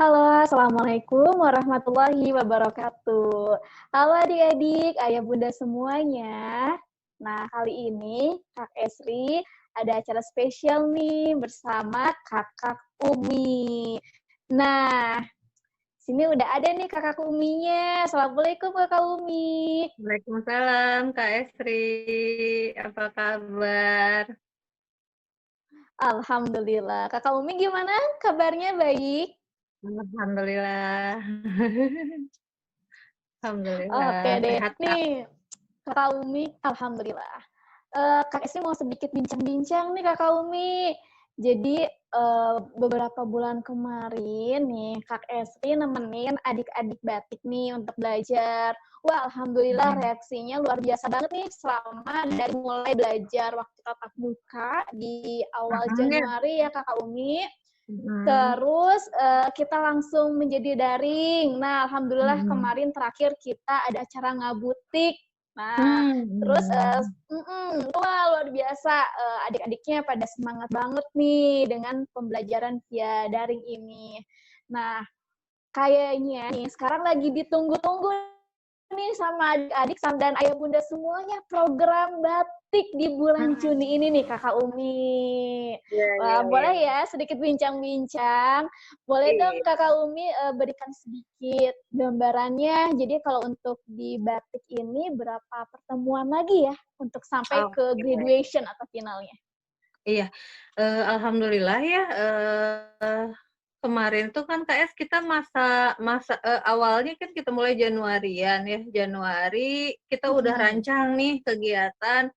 Halo, Assalamualaikum warahmatullahi wabarakatuh. Halo adik-adik, ayah bunda semuanya. Nah, kali ini Kak Esri ada acara spesial nih bersama Kakak Umi. Nah, sini udah ada nih Kakak Uminya. Assalamualaikum Kakak Umi. Waalaikumsalam Kak Esri, apa kabar? Alhamdulillah. Kakak Umi gimana? Kabarnya baik? Alhamdulillah. Oke Alhamdulillah, deh. sehat Kak. Nih, Kakak Umi, alhamdulillah. Kak Esri mau sedikit bincang-bincang nih Kakak Umi. Jadi beberapa bulan kemarin nih Kak Esri nemenin adik-adik batik nih untuk belajar. Wah, alhamdulillah reaksinya luar biasa banget nih selama dari mulai belajar waktu tatap muka di awal Ya. Januari ya Kakak Umi. Mm, Terus kita langsung menjadi daring. Nah, alhamdulillah mm, kemarin terakhir kita ada acara ngabutik. Nah, terus mm. wah luar biasa, adik-adiknya pada semangat banget nih dengan pembelajaran via daring ini. Nah, kayaknya nih sekarang lagi ditunggu-tunggu nih sama adik-adik dan ayah bunda semuanya program batik di bulan Juni ini nih Kakak Umi. Iya, iya, Wah, iya. boleh ya sedikit bincang-bincang. Boleh dong Iya. Kakak Umi berikan sedikit gambarannya. Jadi kalau untuk di batik ini berapa pertemuan lagi ya untuk sampai ke Oke. graduation atau finalnya? Iya, alhamdulillah ya, kemarin tuh kan KS kita awalnya kan kita mulai Januarian ya, Januari kita udah Mm-mm. rancang nih kegiatan.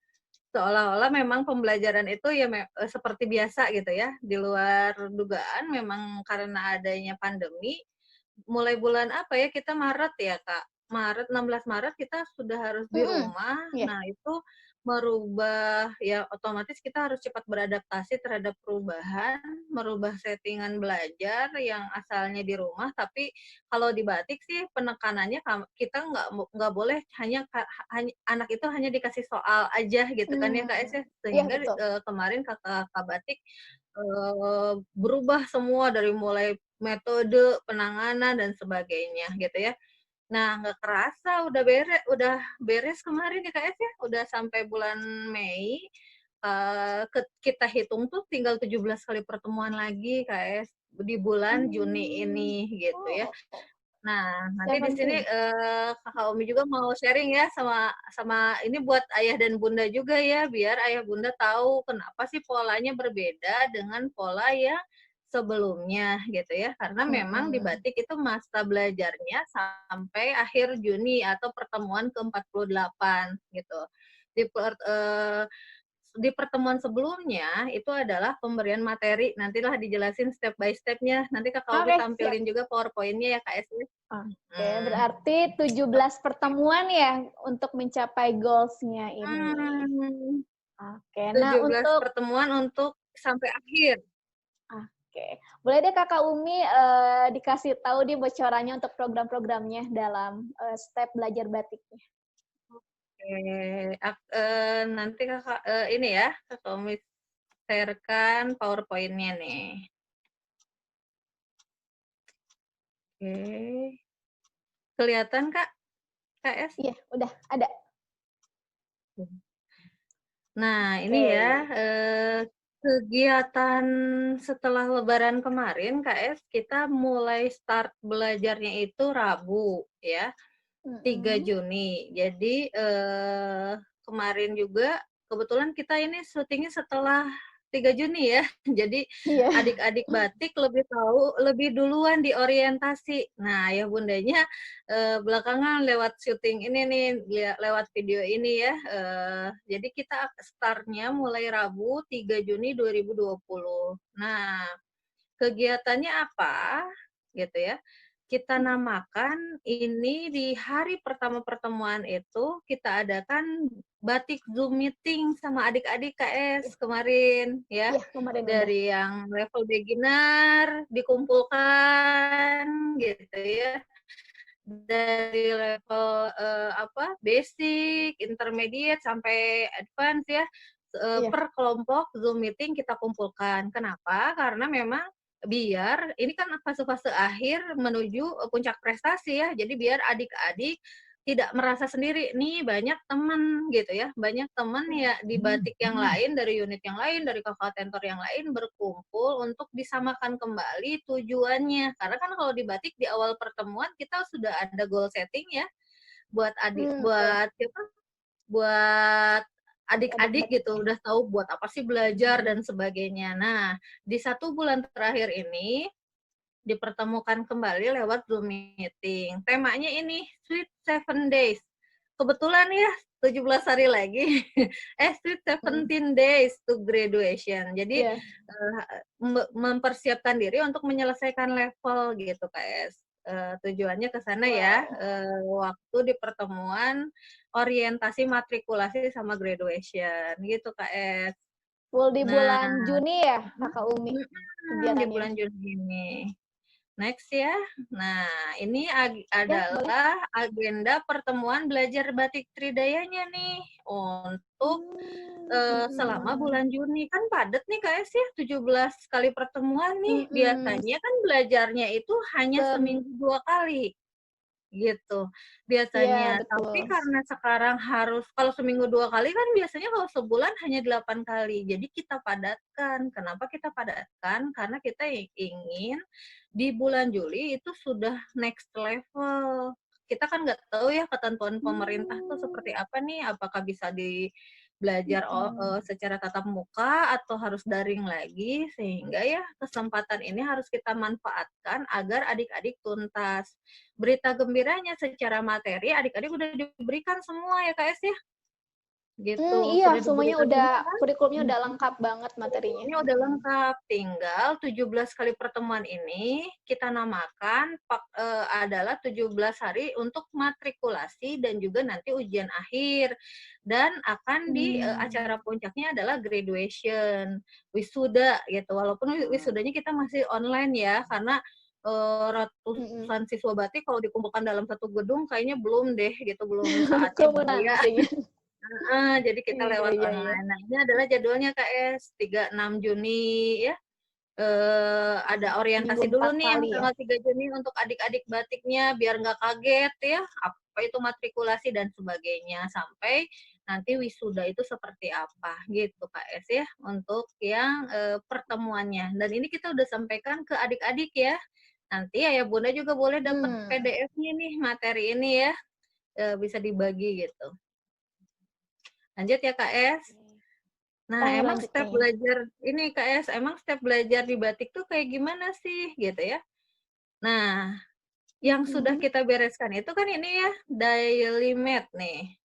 Seolah-olah memang pembelajaran itu ya seperti biasa gitu ya, di luar dugaan memang karena adanya pandemi, mulai bulan apa ya, kita Maret ya, Kak, 16 Maret kita sudah harus di Mm-mm. rumah. Iya. Nah, itu merubah ya otomatis kita harus cepat beradaptasi terhadap perubahan, merubah settingan belajar yang asalnya di rumah, tapi kalau di batik sih penekanannya kita nggak boleh anak itu hanya dikasih soal aja gitu kan ya, Kak, ya. Iya Sehingga, betul. kemarin kakak batik, berubah semua dari mulai metode, penanganan, dan sebagainya gitu ya. Nah, nggak kerasa udah beres kemarin ya, Kak, ya, udah sampai bulan Mei, kita hitung tuh tinggal 17 kali pertemuan lagi, Kak, di bulan Juni Hmm. ini gitu ya. Oh, Nah, nanti di sini, 17. Kakak Umi juga mau sharing ya sama sama ini buat ayah dan bunda juga ya, biar ayah bunda tahu kenapa sih polanya berbeda dengan pola yang sebelumnya gitu ya. Karena memang di Mm-mm. batik itu masa belajarnya sampai akhir Juni atau pertemuan ke-48 gitu. Di per di pertemuan sebelumnya itu adalah pemberian materi, nantilah dijelasin step by step-nya. Nanti Kakak Umi Oke, siap. tampilin juga PowerPoint-nya ya, Kak Esi. Oke, Hmm. berarti 17 pertemuan ya untuk mencapai goals-nya ini. Hmm, Oke, nah 17 untuk pertemuan untuk sampai akhir. oke. Boleh deh Kakak Umi dikasih tahu di bocorannya untuk program-programnya dalam step belajar batiknya. Oke, nanti Kakak ini ya, Kakak Umi share-kan PowerPoint-nya nih. Oke. Kelihatan Kak, KS? Iya, udah ada. Nah, ini ya, Oke. kegiatan setelah lebaran kemarin, KS, kita mulai start belajarnya itu Rabu, ya, 3 Mm-mm. Juni. Jadi, kemarin juga kebetulan kita ini syutingnya setelah 3 Juni ya. Jadi Iya. adik-adik batik lebih tahu, lebih duluan diorientasi. Nah, ayah bundanya, belakangan lewat syuting ini nih, lewat video ini ya, jadi kita start-nya mulai Rabu 3 Juni 2020. Nah, kegiatannya apa, gitu ya, kita namakan ini di hari pertama pertemuan itu kita adakan batik Zoom meeting sama adik-adik KS kemarin ya. Iya, kemarin udah. Dari yang level beginner dikumpulkan gitu ya. Dari level basic, intermediate sampai advance ya, Iya. per kelompok Zoom meeting kita kumpulkan. Kenapa? Karena memang biar ini kan fase-fase akhir menuju puncak prestasi ya. Jadi biar adik-adik tidak merasa sendiri nih, banyak teman gitu ya, banyak teman ya di batik yang lain, dari unit yang lain, dari kakak tentor yang lain berkumpul untuk disamakan kembali tujuannya. Karena kan kalau di batik di awal pertemuan kita sudah ada goal setting ya, buat Betul. buat siapa? Buat adik-adik Adik-adik gitu, ya. udah tahu buat apa sih belajar dan sebagainya. Nah, di 1 bulan terakhir ini dipertemukan kembali lewat Zoom meeting. Temanya ini Sweet 7 Days. Kebetulan ya 17 hari lagi. Sweet 17 Days to Graduation. Jadi Iya. mempersiapkan diri untuk menyelesaikan level gitu, KS. Tujuannya ke sana ya. Wow. Waktu di pertemuan orientasi matrikulasi sama graduation gitu, KS. Full di Nah, bulan Juni ya, Kakak Umi, di kegiatannya? bulan Juni ini. Next ya. Nah, ini Ya, boleh. adalah agenda pertemuan belajar batik Tridayanya nih untuk selama Mhm. bulan Juni. Kan padat nih KS ya, 17 kali pertemuan nih. Mhm. Biasanya kan belajarnya itu hanya Sem seminggu 2 kali gitu Iya, biasanya. Tapi betul. karena sekarang harus kalau seminggu 2 kali kan biasanya kalau sebulan hanya 8 kali. Jadi kita padatkan. Kenapa kita padatkan? Karena kita ingin di bulan Juli itu sudah next level. Kita kan nggak tahu ya ketentuan pemerintah tuh Mmm, seperti apa nih, apakah bisa belajar mhm. secara tatap muka atau harus daring lagi, sehingga ya kesempatan ini harus kita manfaatkan agar adik-adik tuntas. Berita gembiranya secara materi adik-adik udah diberikan semua ya, KS, ya? Gitu, Iya, sudah semuanya diberikan udah semua kan? kurikulumnya udah Mhm. lengkap banget materinya. Ini udah lengkap, tinggal 17 kali pertemuan ini kita namakan adalah 17 hari untuk matrikulasi dan juga nanti ujian akhir. Dan akan Mmm. acara puncaknya adalah graduation, wisuda gitu. Walaupun wisudanya kita masih online ya, karena Mhm. ratusan siswa batik kalau dikumpulkan dalam satu gedung kayaknya belum deh gitu, belum saatnya bahaya. Kerumunan kayaknya. Heeh, jadi kita Iya lewat iya iya. online. Nah, ini adalah jadwalnya KS, 3, 6 Juni ya. Ada Seminggu orientasi dulu 4 nih yang kali ya? tanggal 3 Juni untuk adik-adik batiknya biar nggak kaget ya, apa itu matrikulasi dan sebagainya, sampai nanti wisuda itu seperti apa, gitu KS ya, untuk yang, pertemuannya. Dan ini kita udah sampaikan ke adik-adik ya. Nanti ayah bunda juga boleh dapat Mmm. PDF-nya nih, materi ini ya, bisa dibagi gitu. Lanjut ya KS. Nah, Oh, emang lanjut step nih. belajar ini KS, emang step belajar di batik tuh kayak gimana sih gitu ya. Nah, yang sudah Mhm. kita bereskan itu kan ini ya, daily math nih.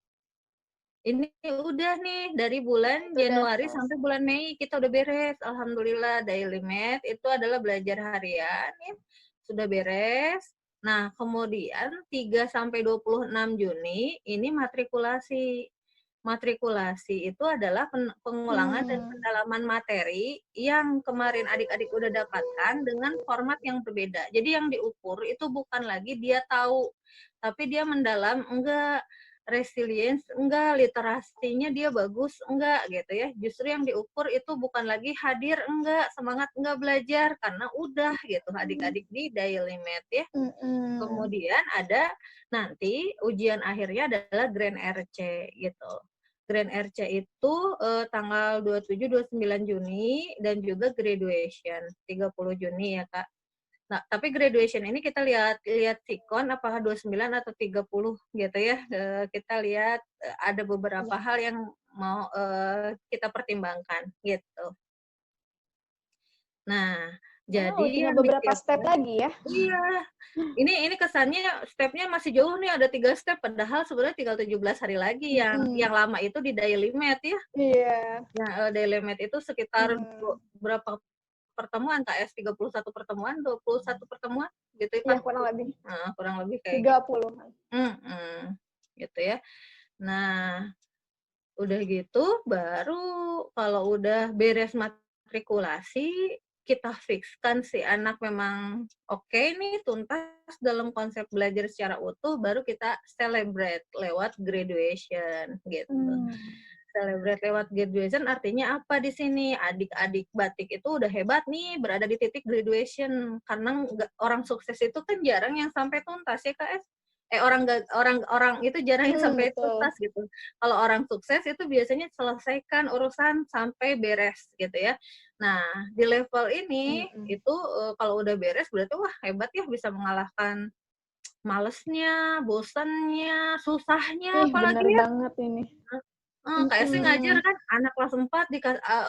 Ini udah nih dari Oh, bulan itu udah Januari sampai selesai. bulan Mei kita udah beres. Alhamdulillah daily math itu adalah belajar harian ya, sudah beres. Nah, kemudian 3 sampai 26 Juni ini matrikulasi. Matrikulasi itu adalah pengulangan dan Mmm. pendalaman materi yang kemarin adik-adik udah dapatkan dengan format yang berbeda. Jadi yang diukur itu bukan lagi dia tahu, tapi dia mendalam enggak, resilience enggak, literasinya dia bagus enggak gitu ya. Justru yang diukur itu bukan lagi hadir enggak, semangat enggak belajar karena udah gitu Mmm. adik-adik di daily math ya. Mhm. Kemudian ada nanti ujian akhirnya adalah Grand RC gitu. Grand RC itu tanggal 27, 29 Juni dan juga graduation 30 Juni ya, Kak. Nah, tapi graduation ini kita lihat lihat sikon apakah 29 atau 30 gitu ya. Kita lihat ada beberapa Iya. hal yang mau kita pertimbangkan gitu. Nah, Wow, jadi tinggal yang beberapa step disiapkan lagi ya? iya, ini kesannya step-nya masih jauh nih, ada 3 step, padahal sebenarnya tinggal 17 hari lagi, Mhm. yang lama itu di daily math ya. Iya. Daily math itu sekitar Mmm. berapa pertemuan, KS? 31 pertemuan, 21 pertemuan, gitu ya, Iya, Kak? kurang lebih Heeh, kurang lebih kayak gitu. 30-an. Mhm, gitu ya. Nah, udah gitu baru kalau udah beres matrikulasi, kita fikskan si anak memang oke nih, tuntas dalam konsep belajar secara utuh, baru kita celebrate lewat graduation, gitu. Mmm. Celebrate lewat graduation artinya apa di sini? Adik-adik batik itu udah hebat nih, berada di titik graduation. Karena orang sukses itu kan jarang yang sampai tuntas ya, Kak, es. Orang itu jarang yang sampai Betul. tuntas gitu. Kalau orang sukses itu biasanya selesaikan urusan sampai beres gitu ya. Nah, di level ini Mhm. itu, kalau udah beres berarti wah hebat ya bisa mengalahkan malesnya, bosannya, susahnya Ih, apalagi bener ya. banget ini. Kayak sih ngajar Mhm. kan anak kelas 4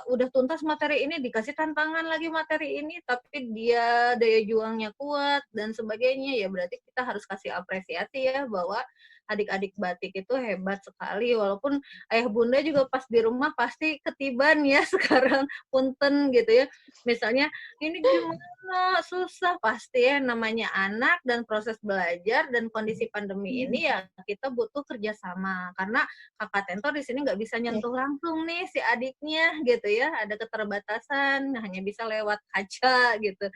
udah tuntas materi ini, dikasih tantangan lagi materi ini, tapi dia daya juangnya kuat dan sebagainya, ya berarti kita harus kasih apresiasi ya bahwa adik-adik batik itu hebat sekali, walaupun ayah bunda juga pas di rumah pasti ketiban ya sekarang, punten gitu ya. Misalnya, "Ini gimana? Susah." Pasti ya namanya anak dan proses belajar dan kondisi pandemi ini ya kita butuh kerjasama, karena kakak tentor di sini nggak bisa Iya. nyentuh langsung nih si adiknya gitu ya, ada keterbatasan, hanya bisa lewat kaca gitu.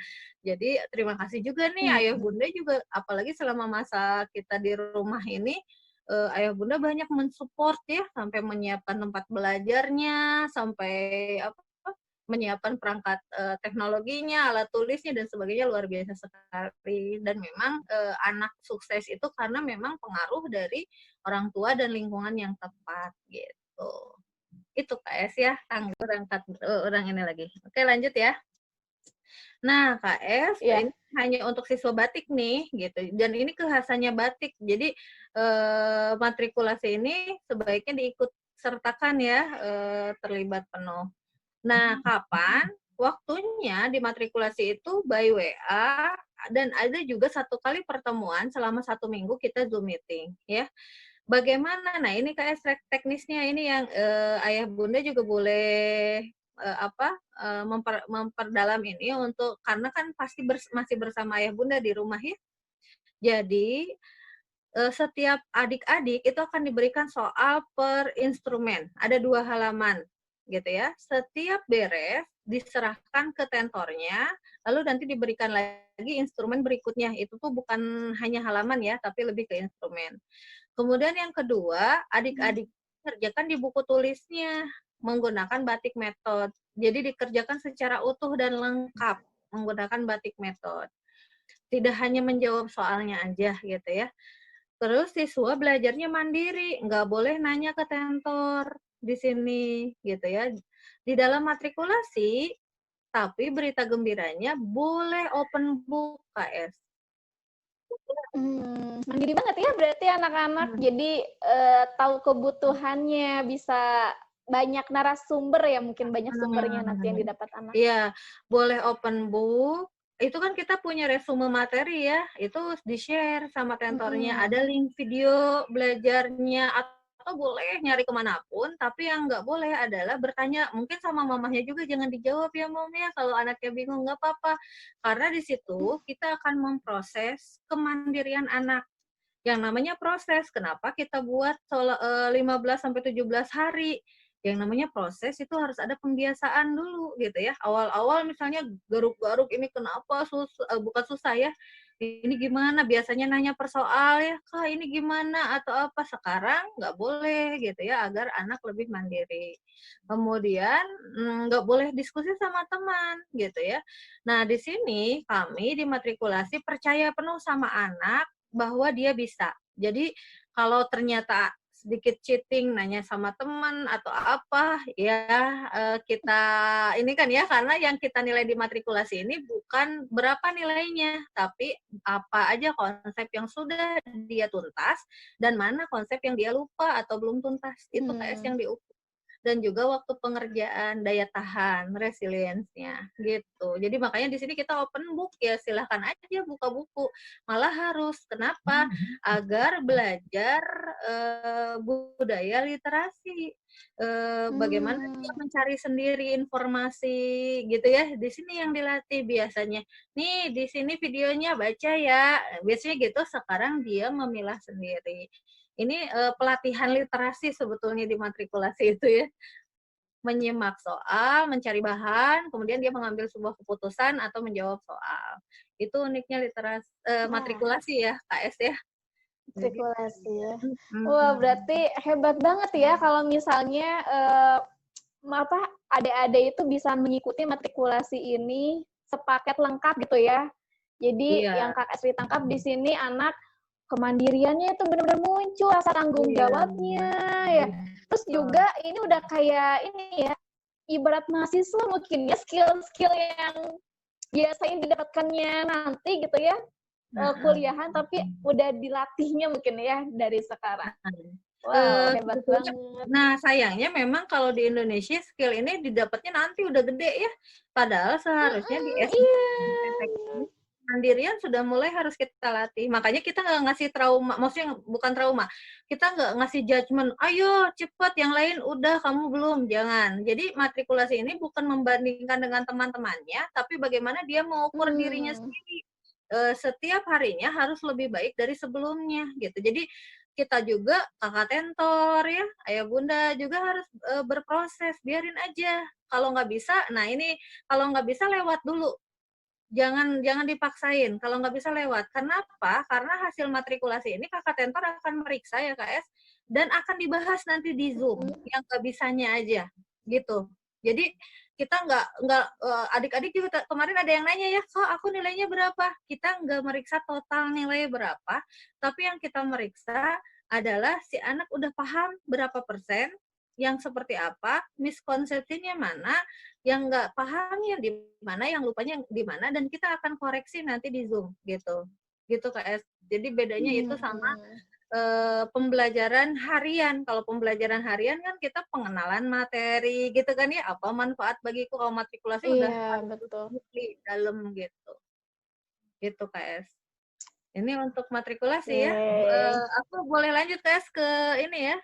Jadi terima kasih juga nih ayah Mhm. bunda juga, apalagi selama masa kita di rumah ini, ayah bunda banyak mensupport ya, sampai menyiapkan tempat belajarnya, sampai apa, menyiapkan perangkat, teknologinya, alat tulisnya dan sebagainya luar biasa sekali. Dan memang, anak sukses itu karena memang pengaruh dari orang tua dan lingkungan yang tepat gitu. Itu Kak Es ya, orang ini lagi. Oke lanjut ya. Nah Kak Es, Iya. ini hanya untuk siswa batik nih gitu, dan ini kekhasannya batik. Jadi, matrikulasi ini sebaiknya diikut sertakan ya, terlibat penuh. Nah, kapan? Waktunya dimatrikulasi itu by WA dan ada juga satu kali pertemuan selama 1 minggu kita Zoom meeting ya. Bagaimana? Nah, ini kayak teknisnya ini yang, ayah bunda juga boleh, memperdalam ini untuk karena kan pasti masih bersama ayah bunda di rumah ya. Jadi, setiap adik-adik itu akan diberikan soal per instrumen, ada 2 halaman, gitu ya. Setiap beres, diserahkan ke tentornya, lalu nanti diberikan lagi instrumen berikutnya, itu tuh bukan hanya halaman ya, tapi lebih ke instrumen. Kemudian yang kedua, adik-adik kerjakan di buku tulisnya, menggunakan batik method. Jadi dikerjakan secara utuh dan lengkap, menggunakan batik method. Tidak hanya menjawab soalnya aja, gitu ya. Terus siswa belajarnya mandiri, nggak boleh nanya ke tentor di sini, gitu ya. Di dalam matrikulasi, tapi berita gembiranya boleh open book, KS. Mandiri banget ya berarti anak-anak. Hmm. Jadi, tahu kebutuhannya, bisa banyak narasumber ya, mungkin banyak sumbernya nanti yang didapat anak. Iya, boleh open book, itu kan kita punya resume materi ya, itu di-share sama tentornya, Mhm. ada link video belajarnya, atau boleh nyari kemanapun, tapi yang nggak boleh adalah bertanya, mungkin sama mamahnya juga jangan dijawab ya Mom ya, kalau anaknya bingung nggak apa-apa. Karena di situ kita akan memproses kemandirian anak. Yang namanya proses, kenapa kita buat 15 sampai 17 hari? Yang namanya proses itu harus ada pembiasaan dulu gitu ya. Awal-awal misalnya garuk-garuk ini kenapa bukan susah ya, ini gimana, biasanya nanya per soal ya, "Kak ini gimana?" Atau apa. Sekarang nggak boleh gitu ya, agar anak lebih mandiri. Kemudian, nggak boleh diskusi sama teman gitu ya. Nah di sini kami di matrikulasi percaya penuh sama anak bahwa dia bisa. Jadi kalau ternyata sedikit cheating, nanya sama teman atau apa, ya kita ini kan ya, karena yang kita nilai di matrikulasi ini bukan berapa nilainya, tapi apa aja konsep yang sudah dia tuntas dan mana konsep yang dia lupa atau belum tuntas. Itu KS Mmm. yang diukur dan juga waktu pengerjaan, daya tahan, resilience-nya, gitu. Jadi makanya di sini kita open book ya, silahkan aja buka buku. Malah harus, kenapa? Agar belajar, budaya literasi, bagaimana dia Mmm. mencari sendiri informasi gitu ya, di sini yang dilatih biasanya. "Nih, di sini videonya, baca ya." Biasanya gitu, sekarang dia memilah sendiri. Ini, pelatihan literasi sebetulnya di matrikulasi itu ya. Menyimak soal, mencari bahan, kemudian dia mengambil sebuah keputusan atau menjawab soal. Itu uniknya Wah, matrikulasi ya, KS ya. Jadi matrikulasi ya. Wah, mhm. berarti hebat banget ya kalau misalnya apa adik-adik itu bisa mengikuti matrikulasi ini sepaket lengkap gitu ya. Jadi yang Iya, Kak Esri tangkap di sini anak kemandiriannya itu benar-benar muncul, rasa tanggung iya, jawabnya ya. Terus betul. juga ini udah kayak ini ya, ibarat mahasiswa mungkin ya skill-skill yang biasain didapatkannya nanti gitu ya, Heeh. kuliahan tapi udah dilatihnya mungkin ya dari sekarang. Wow, hebat Sebetulnya banget. nah sayangnya memang kalau di Indonesia skill ini didapatnya nanti udah gede ya. Padahal seharusnya di Mhm, SD SMP iya. ini mandirian sudah mulai harus kita latih. Makanya kita nggak ngasih trauma, maksudnya bukan trauma, kita nggak ngasih judgement, "Ayo cepet, yang lain udah, kamu belum." Jangan. Jadi matrikulasi ini bukan membandingkan dengan teman-temannya, tapi bagaimana dia mengukur dirinya Hmm. sendiri. Setiap harinya harus lebih baik dari sebelumnya gitu. Jadi kita juga kakak tentor ya, ayah bunda juga harus berproses, biarin aja. Kalau nggak bisa, nah ini kalau nggak bisa lewat dulu. Jangan jangan dipaksain kalau nggak bisa lewat. Kenapa? Karena hasil matrikulasi ini kakak tentor akan meriksa ya KS dan akan dibahas nanti di Zoom yang nggak bisanya aja gitu. Jadi kita adik-adik juga kemarin ada yang nanya ya, kok aku nilainya berapa? Kita nggak meriksa total nilai berapa, tapi yang kita meriksa adalah si anak udah paham berapa persen, yang seperti apa, miskonsepsinya mana, yang nggak pahamnya di mana, yang lupanya di mana, dan kita akan koreksi nanti di Zoom gitu. Gitu Kak. Jadi bedanya itu sama Hmm. pembelajaran harian. Kalau pembelajaran harian kan kita pengenalan materi gitu kan ya, apa manfaat bagiku, kalau matrikulasi udah Iya, harus betul. deeply dalam gitu. Gitu Kak. Ini untuk matrikulasi ya. Oke. Aku boleh lanjut Kak ke ini ya.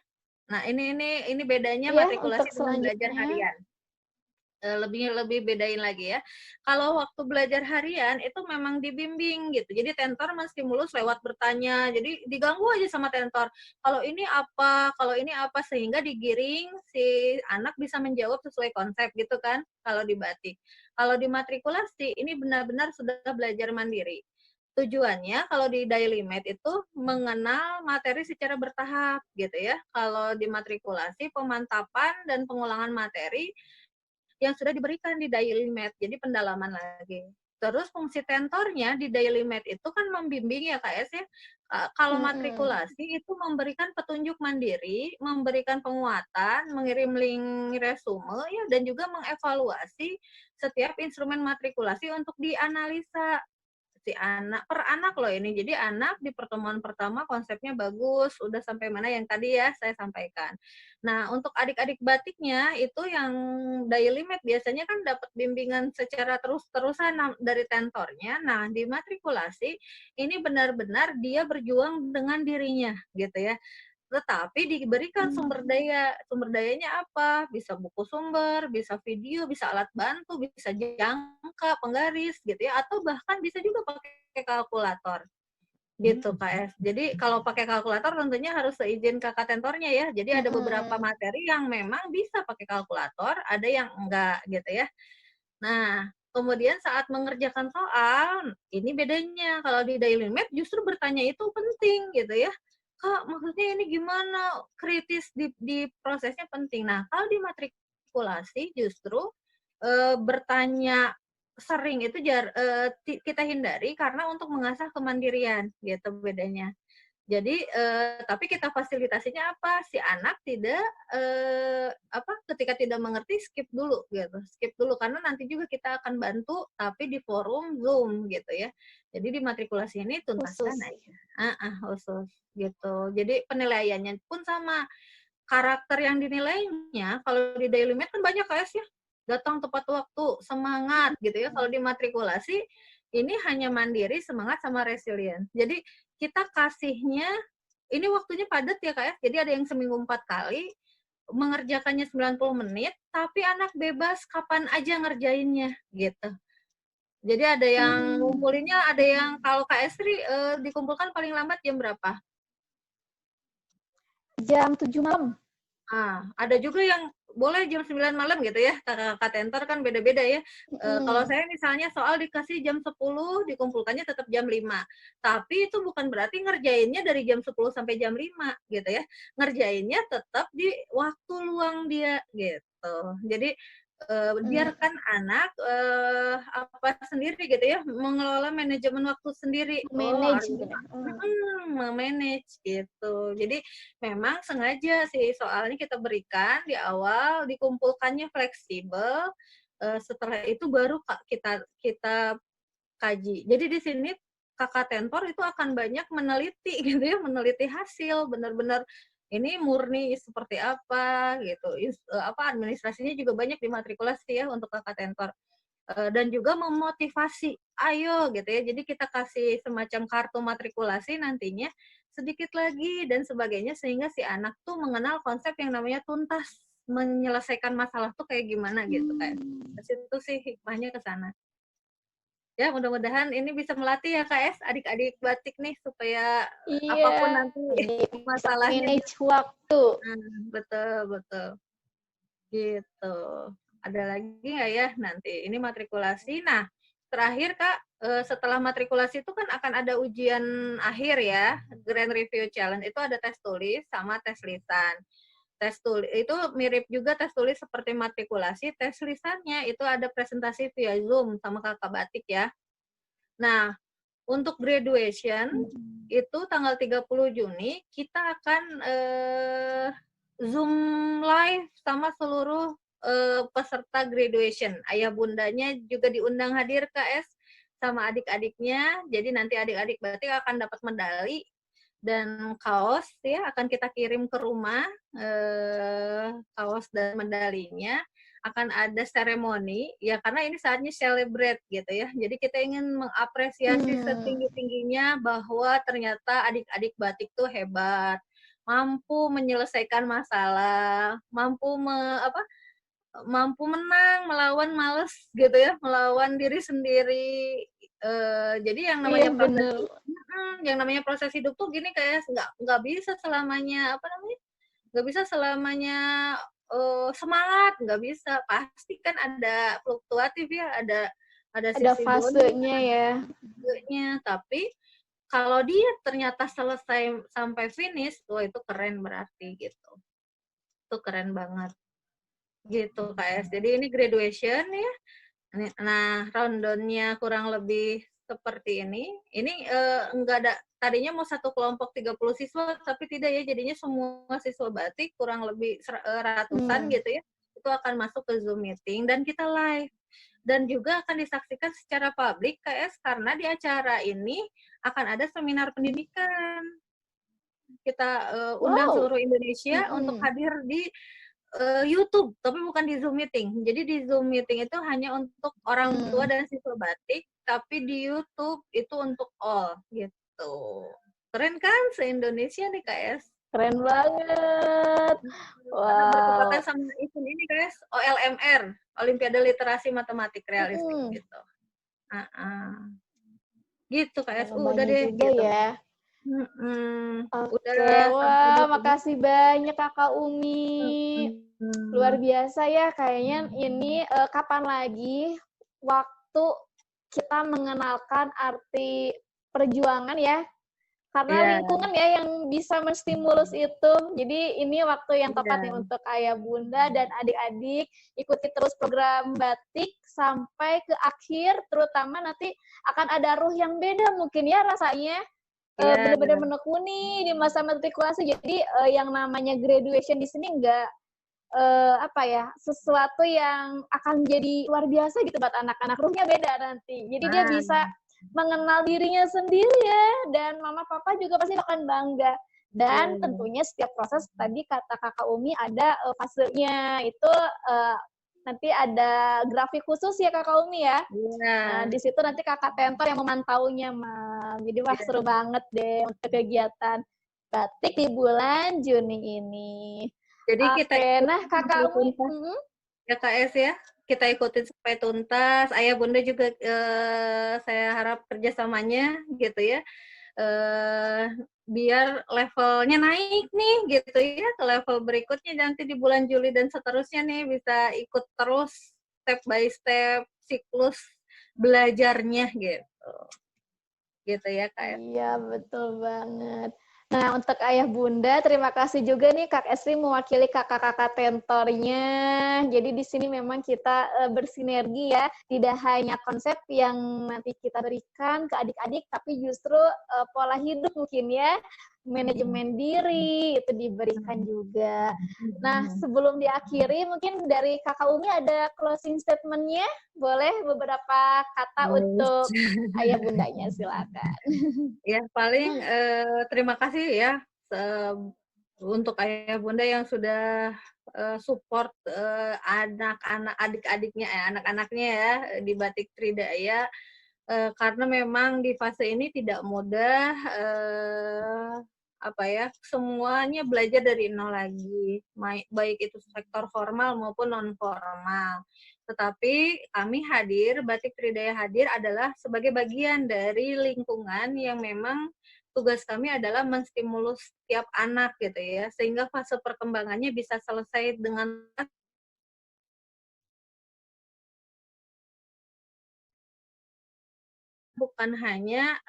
Nah, ini bedanya Iya, untuk matrikulasi dengan belajar selanjutnya. harian. Lebih lebih bedain lagi ya. Kalau waktu belajar harian itu memang dibimbing gitu. Jadi tentor menstimulus lewat bertanya. Jadi diganggu aja sama tentor. Kalau ini apa? Kalau ini apa? Sehingga digiring si anak bisa menjawab sesuai konsep gitu kan. Kalau di batik. Kalau di matrikulasi ini benar-benar sudah belajar mandiri. Tujuannya kalau di daily med itu mengenal materi secara bertahap gitu ya. Kalau di matrikulasi pemantapan dan pengulangan materi yang sudah diberikan di daily med, jadi pendalaman lagi. Terus fungsi tentornya di daily med itu kan membimbing ya Kak S ya. Kalau Mm-mm. matrikulasi itu memberikan petunjuk mandiri, memberikan penguatan, mengirim link resume ya, dan juga mengevaluasi setiap instrumen matrikulasi untuk dianalisa si anak per anak loh ini. Jadi anak di pertemuan pertama konsepnya bagus, udah sampai mana yang tadi ya saya sampaikan. Nah, untuk adik-adik batiknya itu yang daily med biasanya kan dapat bimbingan secara terus-terusan dari tentornya. Nah, di matrikulasi ini benar-benar dia berjuang dengan dirinya gitu ya. Tetapi diberikan sumber daya. Sumber dayanya apa? Bisa buku sumber, bisa video, bisa alat bantu, bisa jangka, penggaris gitu ya, atau bahkan bisa juga pakai kalkulator gitu KS. Jadi kalau pakai kalkulator tentunya harus seizin kakak tentornya ya. Jadi ada beberapa Mm-mm. materi yang memang bisa pakai kalkulator, ada yang enggak gitu ya. Nah, kemudian saat mengerjakan soal, ini bedanya. Kalau di daily math justru bertanya itu penting gitu ya. Kak, maksudnya ini gimana? Kritis di prosesnya penting. Nah, kalau di matrikulasi justru bertanya sering itu kita hindari karena untuk mengasah kemandirian gitu bedanya. Jadi, tapi kita fasilitasinya apa, si anak tidak, ketika tidak mengerti skip dulu gitu, skip dulu karena nanti juga kita akan bantu tapi di forum Zoom gitu ya. Jadi di matrikulasi ini tuntaskan Khusus. aja khusus gitu. Jadi penilaiannya pun sama, karakter yang dinilainya kalau di daily med kan banyak KS ya, datang tepat waktu, semangat gitu ya. Kalau di matrikulasi ini hanya mandiri, semangat, sama resilient. Jadi kita kasihnya ini waktunya padat ya Kak ya, jadi ada yang seminggu 4 kali, mengerjakannya 90 menit, tapi anak bebas kapan aja ngerjainnya, gitu. Jadi ada yang Hmm. ngumpulinnya, ada yang kalau Kak Esri dikumpulkan paling lambat jam berapa? Jam 7 malam. Ada juga yang boleh jam 9 malam gitu ya, kakak tentor kan beda-beda ya. Kalau saya misalnya soal dikasih jam 10, dikumpulkannya tetap jam 5. Tapi itu bukan berarti ngerjainnya dari jam 10 sampai jam 5 gitu ya. Ngerjainnya tetap di waktu luang dia gitu. Jadi biarkan anak apa sendiri gitu ya, mengelola manajemen waktu sendiri. Manage Harus gitu ya. memanage gitu. Jadi memang sengaja sih soalnya kita berikan di awal, dikumpulkannya fleksibel, setelah itu baru kita kita kaji. Jadi di sini kakak tentor itu akan banyak meneliti gitu ya, meneliti hasil benar-benar ini murni seperti apa gitu. Apa administrasinya juga banyak dimatrikulasi ya untuk kakak tentor. Dan juga memotivasi, ayo gitu ya. Jadi kita kasih semacam kartu matrikulasi nantinya sedikit lagi dan sebagainya sehingga si anak tuh mengenal konsep yang namanya tuntas menyelesaikan masalah tuh kayak gimana gitu kayak. Itu sih hikmahnya ke sana. Ya, mudah-mudahan ini bisa melatih ya KS adik-adik batik nih supaya Iya, apapun nanti jadi bisa masalahnya manage waktu. betul betul gitu. Ada lagi nggak ya nanti ini matrikulasi. Nah, terakhir Kak, setelah matrikulasi itu kan akan ada ujian akhir ya, Grand Review Challenge itu ada tes tulis sama tes lisan. Tes tulis itu mirip juga tes tulis seperti matrikulasi, tes lisannya itu ada presentasi via Zoom sama kakak batik ya. Nah, untuk graduation itu tanggal 30 Juni kita akan Zoom live sama seluruh peserta graduation. Ayah bundanya juga diundang hadir KS sama adik-adiknya. Jadi nanti adik-adik batik akan dapat medali dan kaos ya akan kita kirim ke rumah kaos dan medalinya akan ada seremoni ya karena ini saatnya celebrate gitu ya jadi kita ingin mengapresiasi setinggi-tingginya bahwa ternyata adik-adik batik tuh hebat mampu menyelesaikan masalah mampu menang melawan males gitu ya melawan diri sendiri jadi yang namanya proses hidup tuh gini kayak nggak bisa selamanya nggak bisa selamanya semangat nggak bisa pasti kan ada fluktuatif ya ada Ada sisi fasenya ya. bonusnya tapi kalau dia ternyata selesai sampai finish wah itu keren berarti gitu itu keren banget gitu KS jadi ini graduation ya nah rundown-nya kurang lebih seperti ini enggak ada tadinya mau satu kelompok 30 siswa tapi tidak ya jadinya semua siswa batik kurang lebih ratusan gitu ya itu akan masuk ke Zoom meeting dan kita live dan juga akan disaksikan secara publik KS karena di acara ini akan ada seminar pendidikan kita undang seluruh Indonesia untuk hadir di YouTube, tapi bukan di Zoom meeting. Jadi di Zoom meeting itu hanya untuk orang tua dan siswa batik, tapi di YouTube itu untuk all gitu. Keren kan se-Indonesia nih KS? Keren banget. Karena bertepatan Wow. sama event ini KS, OLMR, Olimpiade Literasi Matematik Realistik gitu. Gitu KS, udah Banyak deh juga gitu. ya. Udah Oke, sampai di wah sini. makasih banyak Kakak Umi. Luar biasa ya, kayaknya ini kapan lagi waktu kita mengenalkan arti perjuangan ya. Karena lingkungan ya yang bisa menstimulus itu. Jadi ini waktu yang tepat nih untuk ayah bunda dan adik-adik ikuti terus program batik sampai ke akhir, terutama nanti akan ada ruh yang beda mungkin ya rasanya. Benar-benar menekuni di masa matrikulasi. Jadi yang namanya graduation di sini enggak sesuatu yang akan jadi luar biasa gitu buat anak-anak. Ruhnya beda nanti. Jadi dia bisa mengenal dirinya sendiri ya. Dan mama papa juga pasti akan bangga. Dan tentunya setiap proses tadi kata kakak Umi ada fasenya. Itu nanti ada grafik khusus ya kakak Umi ya. Nah, di situ nanti kakak tentor yang memantaunya, Mam. Jadi wah seru banget deh untuk kegiatan batik di bulan Juni ini. Jadi kita nah kakak Umi, ya KS ya, kita ikutin sampai tuntas. Ayah bunda juga saya harap kerjasamanya gitu ya. biar levelnya naik nih gitu ya ke level berikutnya nanti di bulan Juli dan seterusnya nih bisa ikut terus step by step siklus belajarnya gitu. Gitu ya, Kak. Iya, betul banget. Nah, untuk Ayah Bunda, terima kasih juga nih Kak Esri mewakili kakak-kakak tentornya. Jadi di sini memang kita bersinergi ya, tidak hanya konsep yang nanti kita berikan ke adik-adik, tapi justru pola hidup mungkin ya, manajemen diri itu diberikan juga. Nah, sebelum diakhiri, mungkin dari Kakak Umi ada closing statement-nya? Boleh beberapa kata untuk Ayah Bundanya, silakan. Ya, paling terima kasih ya untuk ayah bunda yang sudah support anak-anak adik-adiknya, anak-anaknya ya di Batik Tridaya karena memang di fase ini tidak mudah apa ya semuanya belajar dari nol lagi, baik itu sektor formal maupun non formal. Tetapi kami hadir, Batik Tridaya hadir adalah sebagai bagian dari lingkungan yang memang tugas kami adalah menstimulus setiap anak gitu ya, sehingga fase perkembangannya bisa selesai dengan bukan hanya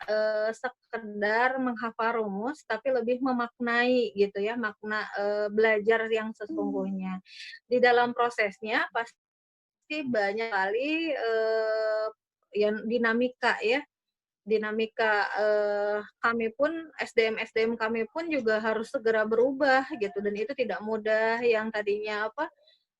sekedar menghafal rumus, tapi lebih memaknai gitu ya, makna belajar yang sesungguhnya. Di dalam prosesnya pasti banyak kali yang dinamika ya, dinamika kami pun SDM kami pun juga harus segera berubah gitu dan itu tidak mudah yang tadinya apa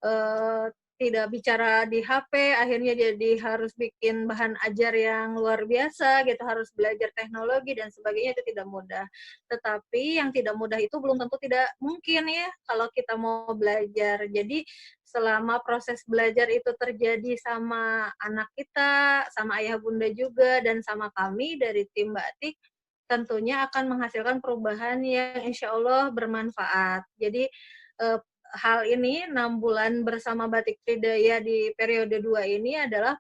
eh, tidak bicara di HP akhirnya jadi harus bikin bahan ajar yang luar biasa gitu harus belajar teknologi dan sebagainya itu tidak mudah tetapi yang tidak mudah itu belum tentu tidak mungkin ya kalau kita mau belajar jadi selama proses belajar itu terjadi sama anak kita, sama ayah bunda juga, dan sama kami dari tim Batik, tentunya akan menghasilkan perubahan yang insya Allah bermanfaat. Jadi hal ini 6 bulan bersama Batik Tridaya di periode 2 ini adalah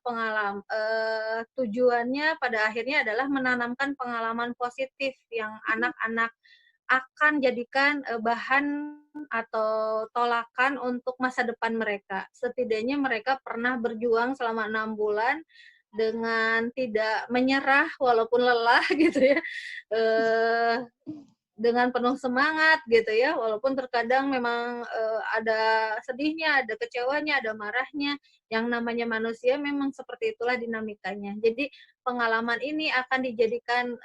tujuannya pada akhirnya adalah menanamkan pengalaman positif yang anak-anak akan jadikan bahan atau tolakan untuk masa depan mereka. Setidaknya mereka pernah berjuang selama 6 bulan dengan tidak menyerah walaupun lelah gitu ya. Dengan penuh semangat gitu ya, walaupun terkadang memang ada sedihnya, ada kecewanya, ada marahnya. Yang namanya manusia memang seperti itulah dinamikanya. Jadi pengalaman ini akan dijadikan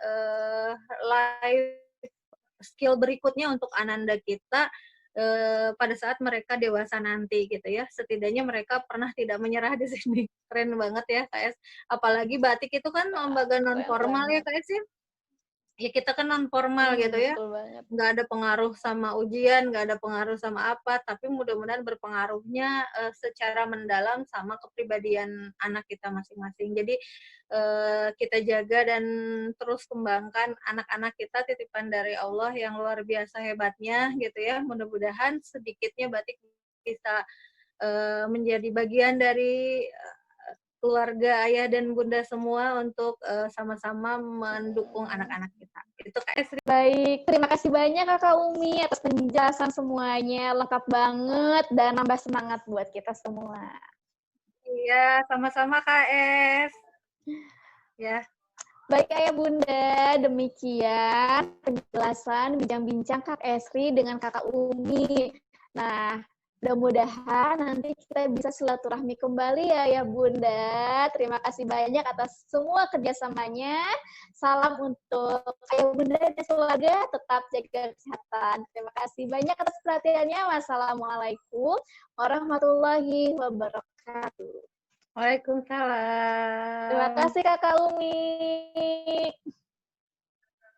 life skill berikutnya untuk ananda kita pada saat mereka dewasa nanti gitu ya. Setidaknya mereka pernah tidak menyerah di sini. Keren banget ya KS. Apalagi batik itu kan lembaga non Keren formal ya banget. KS ya. Ya kita kan non formal gitu ya. Betul banget. Nggak ada pengaruh sama ujian, nggak ada pengaruh sama apa, tapi mudah-mudahan berpengaruhnya secara mendalam sama kepribadian anak kita masing-masing. Jadi kita jaga dan terus kembangkan anak-anak kita titipan dari Allah yang luar biasa hebatnya gitu ya. Mudah-mudahan sedikitnya batik bisa menjadi bagian dari keluarga ayah dan bunda semua untuk sama-sama mendukung anak-anak kita. Itu Kak Esri. Baik, terima kasih banyak Kakak Umi atas penjelasan semuanya. Lengkap banget dan nambah semangat buat kita semua. Iya, sama-sama Kak Es. Ya. Baik Ayah Bunda, demikian penjelasan bincang-bincang Kak Esri dengan Kakak Umi. Nah, mudah-mudahan nanti kita bisa silaturahmi kembali ya Ayah Bunda. Terima kasih banyak atas semua kerjasamanya. Salam untuk Ayah Bunda dan keluarga, tetap jaga kesehatan. Terima kasih banyak atas perhatiannya. Wassalamualaikum warahmatullahi wabarakatuh. Terima Waalaikumsalam. kasih Kakak Umi.